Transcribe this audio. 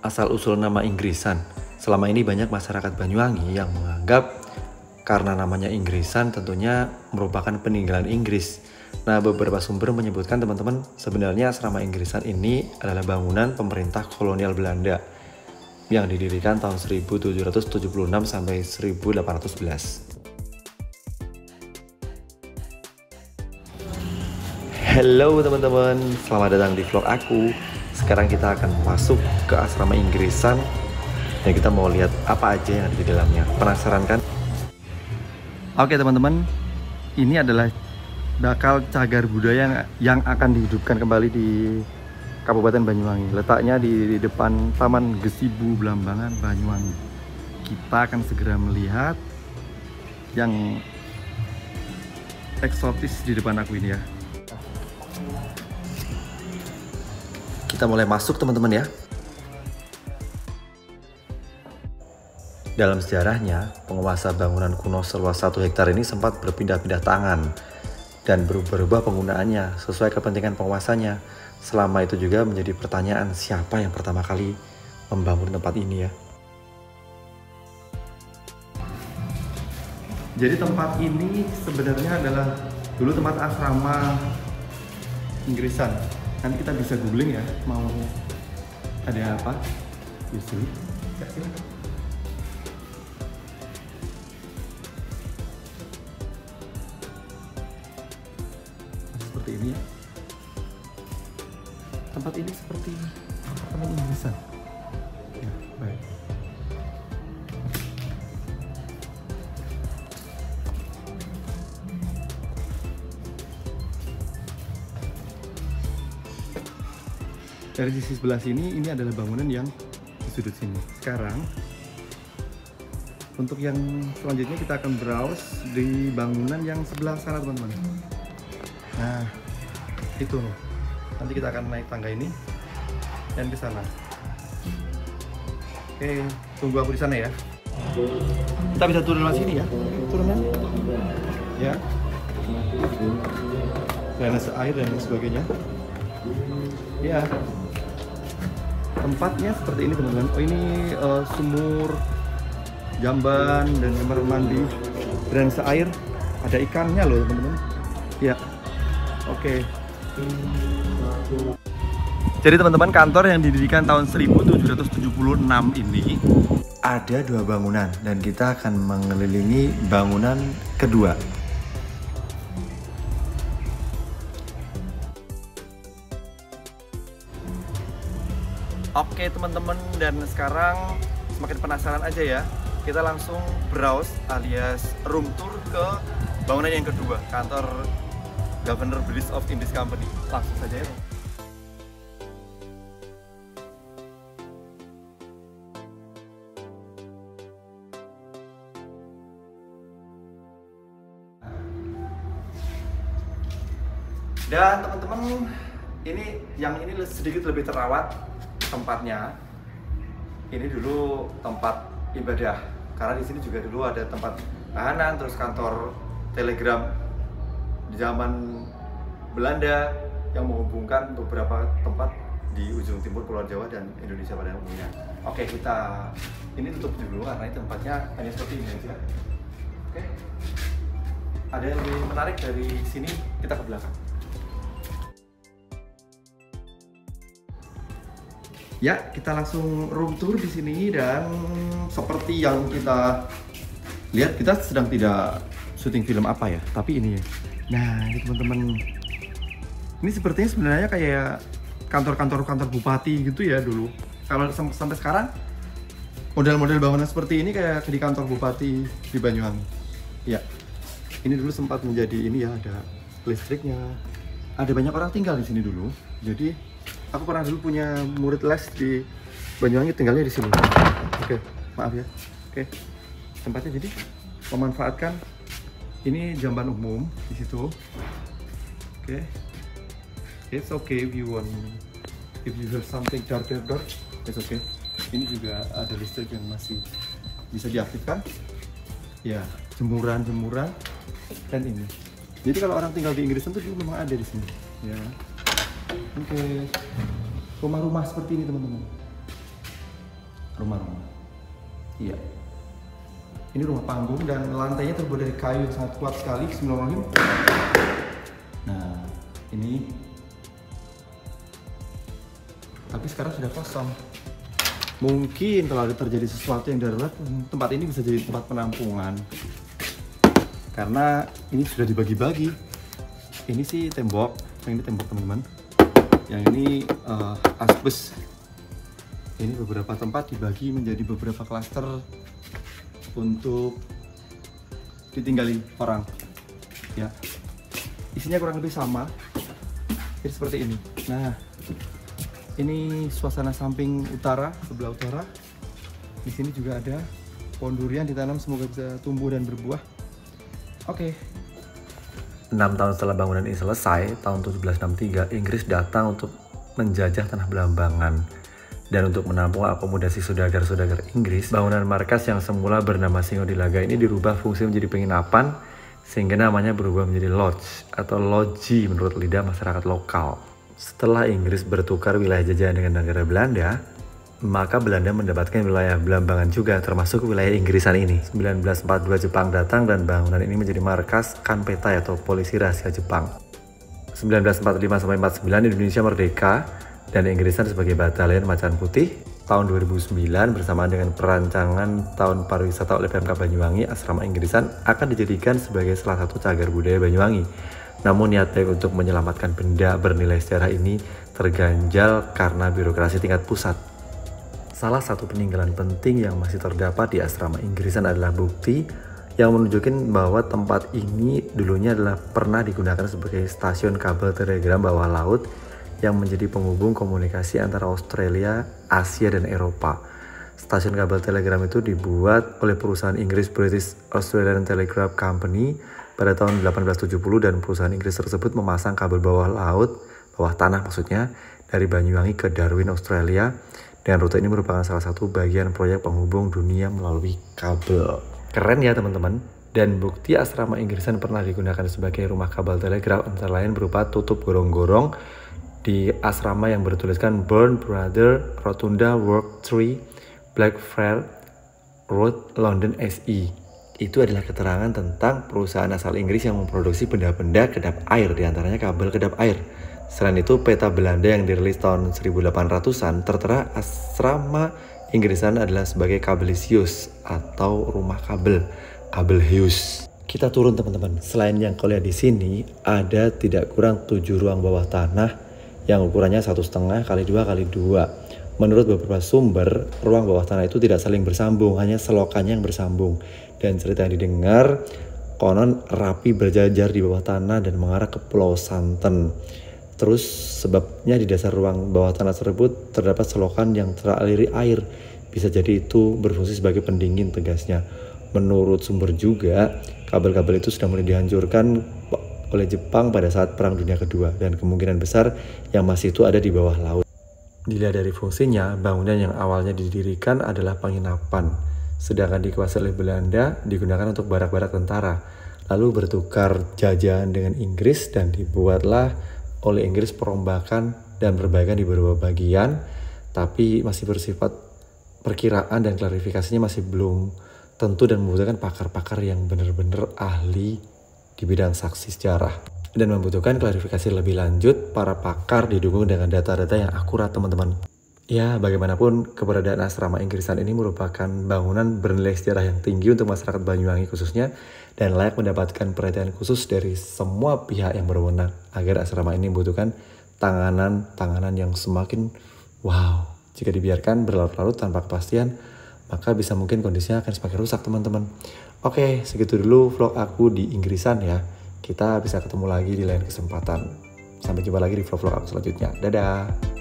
Asal-usul nama Inggrisan. Selama ini banyak masyarakat Banyuwangi yang menganggap karena namanya Inggrisan tentunya merupakan peninggalan Inggris. Nah, beberapa sumber menyebutkan teman-teman sebenarnya asrama Inggrisan ini adalah bangunan pemerintah kolonial Belanda yang didirikan tahun 1776 sampai 1811. Halo teman-teman, selamat datang di vlog aku. Sekarang kita akan masuk ke asrama Inggrisan dan kita mau lihat apa aja yang ada di dalamnya. Penasaran kan? Oke teman-teman, ini adalah bakal cagar budaya yang akan dihidupkan kembali di Kabupaten Banyuwangi. Letaknya di depan Taman Gesibu Blambangan Banyuwangi. Kita akan segera melihat yang eksotis di depan aku ini ya. Kita mulai masuk teman-teman ya. Dalam sejarahnya, penguasa bangunan kuno seluas 1 hektar ini sempat berpindah-pindah tangan dan berubah-ubah penggunaannya sesuai kepentingan penguasanya. Selama itu juga menjadi pertanyaan siapa yang pertama kali membangun tempat ini ya. Jadi tempat ini sebenarnya adalah dulu tempat asrama Inggrisan. Nanti kita bisa googling ya, mau ada apa di sini. Seperti ini ya. Tempat ini seperti apartemen Inggrisan. Ya, baik. Dari sisi sebelah sini, ini adalah bangunan yang di sudut sini. Sekarang, untuk yang selanjutnya kita akan browse di bangunan yang sebelah sana teman-teman. Nah, itu loh. Nanti kita akan naik tangga ini dan ke sana. Oke, tunggu aku di sana ya. Kita bisa turun lewat sini ya. Turun ya. Drainase air dan sebagainya. Ya. Tempatnya seperti ini teman-teman. Oh ini sumur jamban dan kamar mandi, drainase air, ada ikannya loh teman-teman. Ya, oke. Jadi teman-teman, kantor yang didirikan tahun 1776 ini ada 2 bangunan dan kita akan mengelilingi bangunan kedua. Oke teman-teman, dan sekarang semakin penasaran aja ya, kita langsung browse alias room tour ke bangunan yang kedua, kantor Governor British of Indies Company. Langsung saja ya. Dan teman-teman, ini sedikit lebih terawat tempatnya. Ini dulu tempat ibadah, karena di sini juga dulu ada tempat tahanan, terus kantor telegram di zaman Belanda yang menghubungkan beberapa tempat di ujung timur Pulau Jawa dan Indonesia pada umumnya. Oke, kita ini tutup dulu karena tempatnya hanya seperti ini aja. Oke, ada yang lebih menarik dari sini, kita ke belakang. Ya, kita langsung room tour di sini, dan seperti yang kita lihat, kita sedang tidak syuting film apa ya, tapi ini ya. Nah, ini teman-teman, ini sepertinya sebenarnya kayak kantor bupati gitu ya dulu. Kalau sampai sekarang model-model bangunan seperti ini kayak di kantor bupati di Banyuwangi. Ya, ini dulu sempat menjadi ini ya, ada listriknya. Ada banyak orang tinggal di sini dulu. Jadi aku pernah dulu punya murid les di Banyuwangi, tinggalnya di sini. Oke, maaf ya. Oke, tempatnya jadi memanfaatkan ini jamban umum di situ. Oke, it's okay if you have something dark, it's okay. Ini juga ada listrik yang masih bisa diaktifkan. Ya, jemuran dan ini. Jadi kalau orang tinggal di Inggris itu dulu memang ada di sini. Ya. Oke. Rumah-rumah seperti ini teman-teman. rumah-rumah. Iya. Ini rumah panggung dan lantainya terbuat dari kayu yang sangat kuat sekali. Bismillahirrahmanirrahim. Nah, ini. Tapi sekarang sudah kosong. Mungkin kalau ada terjadi sesuatu yang darurat, tempat ini bisa jadi tempat penampungan. Karena ini sudah dibagi-bagi. Ini sih tembok, yang ini tembok teman-teman. Yang ini asbes. Ini beberapa tempat dibagi menjadi beberapa klaster untuk ditinggali orang. Ya, isinya kurang lebih sama. Jadi seperti ini. Nah, ini suasana samping utara, sebelah utara. Di sini juga ada pohon durian ditanam, semoga bisa tumbuh dan berbuah. Oke. 6 tahun setelah bangunan ini selesai, tahun 1763, Inggris datang untuk menjajah tanah Belambangan. Dan untuk menampung akomodasi saudagar-saudagar Inggris, bangunan markas yang semula bernama Singodilaga ini dirubah fungsi menjadi penginapan, sehingga namanya berubah menjadi lodge atau loji menurut lidah masyarakat lokal. Setelah Inggris bertukar wilayah jajahan dengan negara Belanda, maka Belanda mendapatkan wilayah Belambangan juga, termasuk wilayah Inggrisan ini. 1942 Jepang datang dan bangunan ini menjadi markas Kanpetai atau polisi rahasia Jepang. 1945-49 Indonesia merdeka dan Inggrisan sebagai batalion Macan Putih. Tahun 2009 bersamaan dengan perancangan Tahun Pariwisata oleh Pemkab Banyuwangi, asrama Inggrisan akan dijadikan sebagai salah satu cagar budaya Banyuwangi. Namun niat baik untuk menyelamatkan benda bernilai sejarah ini terganjal karena birokrasi tingkat pusat. Salah satu peninggalan penting yang masih terdapat di asrama Inggrisan adalah bukti yang menunjukkan bahwa tempat ini dulunya adalah pernah digunakan sebagai stasiun kabel telegram bawah laut yang menjadi penghubung komunikasi antara Australia, Asia, dan Eropa. Stasiun kabel telegram itu dibuat oleh perusahaan Inggris British Australian Telegraph Company pada tahun 1870 dan perusahaan Inggris tersebut memasang kabel bawah laut, bawah tanah maksudnya, dari Banyuwangi ke Darwin, Australia. Dan rute ini merupakan salah satu bagian proyek penghubung dunia melalui kabel. Keren ya teman-teman. Dan bukti asrama Inggrisan pernah digunakan sebagai rumah kabel telegraf antara lain berupa tutup gorong-gorong di asrama yang bertuliskan Burn Brother Rotunda Work 3 Blackfriars Road London SE. Itu adalah keterangan tentang perusahaan asal Inggris yang memproduksi benda-benda kedap air, diantaranya kabel kedap air. Selain itu, peta Belanda yang dirilis tahun 1800-an tertera asrama Inggrisan adalah sebagai Kabelisius atau rumah kabel Heus. Kita turun teman-teman. Selain yang kau lihat di sini, ada tidak kurang 7 ruang bawah tanah yang ukurannya 1,5 x 2 x 2. Menurut beberapa sumber, ruang bawah tanah itu tidak saling bersambung, hanya selokannya yang bersambung. Dan cerita yang didengar, konon rapi berjajar di bawah tanah dan mengarah ke Pulau Santen. Terus sebabnya di dasar ruang bawah tanah tersebut terdapat selokan yang teraliri air. Bisa jadi itu berfungsi sebagai pendingin, tegasnya. Menurut sumber juga, kabel-kabel itu sudah mulai dihancurkan oleh Jepang pada saat Perang Dunia Kedua dan kemungkinan besar yang masih itu ada di bawah laut. Dilihat dari fungsinya, bangunan yang awalnya didirikan adalah penginapan, sedangkan dikuasai oleh Belanda digunakan untuk barak-barak tentara, lalu bertukar jajahan dengan Inggris dan dibuatlah oleh Inggris perombakan dan perbaikan di beberapa bagian, tapi masih bersifat perkiraan dan klarifikasinya masih belum tentu dan membutuhkan pakar-pakar yang benar-benar ahli di bidang saksi sejarah dan membutuhkan klarifikasi lebih lanjut. Para pakar didukung dengan data-data yang akurat teman-teman. Ya, bagaimanapun keberadaan asrama Inggrisan ini merupakan bangunan bernilai sejarah yang tinggi untuk masyarakat Banyuwangi khususnya dan layak mendapatkan perhatian khusus dari semua pihak yang berwenang agar asrama ini membutuhkan tanganan yang semakin wow. Jika dibiarkan berlarut-larut tanpa kepastian, maka bisa mungkin kondisinya akan semakin rusak teman-teman. Oke, segitu dulu vlog aku di Inggrisan ya. Kita bisa ketemu lagi di lain kesempatan. Sampai jumpa lagi di vlog-vlog aku selanjutnya. Dadah!